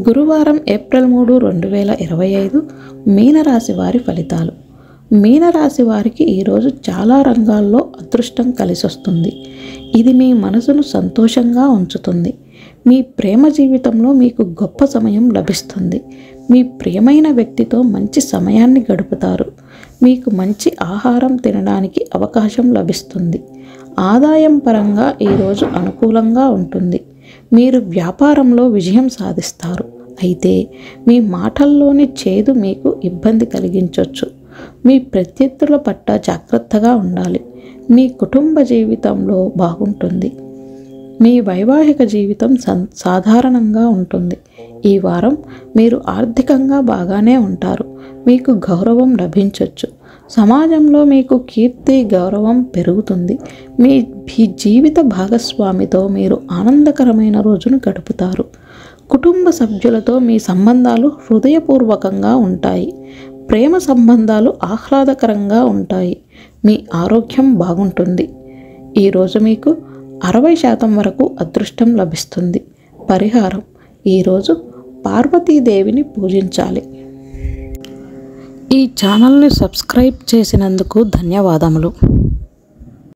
గురువారం ఏప్రిల్ 3, 2025 మీనరాశి వారి ఫలితాలు. మీనరాశి వారికి ఈరోజు చాలా రంగాల్లో అదృష్టం కలిసొస్తుంది. ఇది మీ మనసును సంతోషంగా ఉంచుతుంది. మీ ప్రేమ జీవితంలో మీకు గొప్ప సమయం లభిస్తుంది. మీ ప్రియమైన వ్యక్తితో మంచి సమయాన్ని గడుపుతారు. మీకు మంచి ఆహారం తినడానికి అవకాశం లభిస్తుంది. ఆదాయం పరంగా ఈరోజు అనుకూలంగా ఉంటుంది. మీరు వ్యాపారంలో విజయం సాధిస్తారు. అయితే మీ మాటల్లోని చేదు మీకు ఇబ్బంది కలిగించవచ్చు. మీ ప్రత్యర్థుల పట్ల జాగ్రత్తగా ఉండాలి. మీ కుటుంబ జీవితంలో బాగుంటుంది. మీ వైవాహిక జీవితం సాధారణంగా ఉంటుంది. ఈ వారం మీరు ఆర్థికంగా బాగానే ఉంటారు. మీకు గౌరవం లభించవచ్చు. సమాజంలో మీకు కీర్తి, గౌరవం పెరుగుతుంది. మీ జీవిత భాగస్వామితో మీరు ఆనందకరమైన రోజును గడుపుతారు. కుటుంబ సభ్యులతో మీ సంబంధాలు హృదయపూర్వకంగా ఉంటాయి. ప్రేమ సంబంధాలు ఆహ్లాదకరంగా ఉంటాయి. మీ ఆరోగ్యం బాగుంటుంది. ఈరోజు మీకు 60% వరకు అదృష్టం లభిస్తుంది. పరిహారం: ఈరోజు పార్వతీదేవిని పూజించాలి. ఈ ఛానల్ని సబ్స్క్రైబ్ చేసినందుకు ధన్యవాదములు.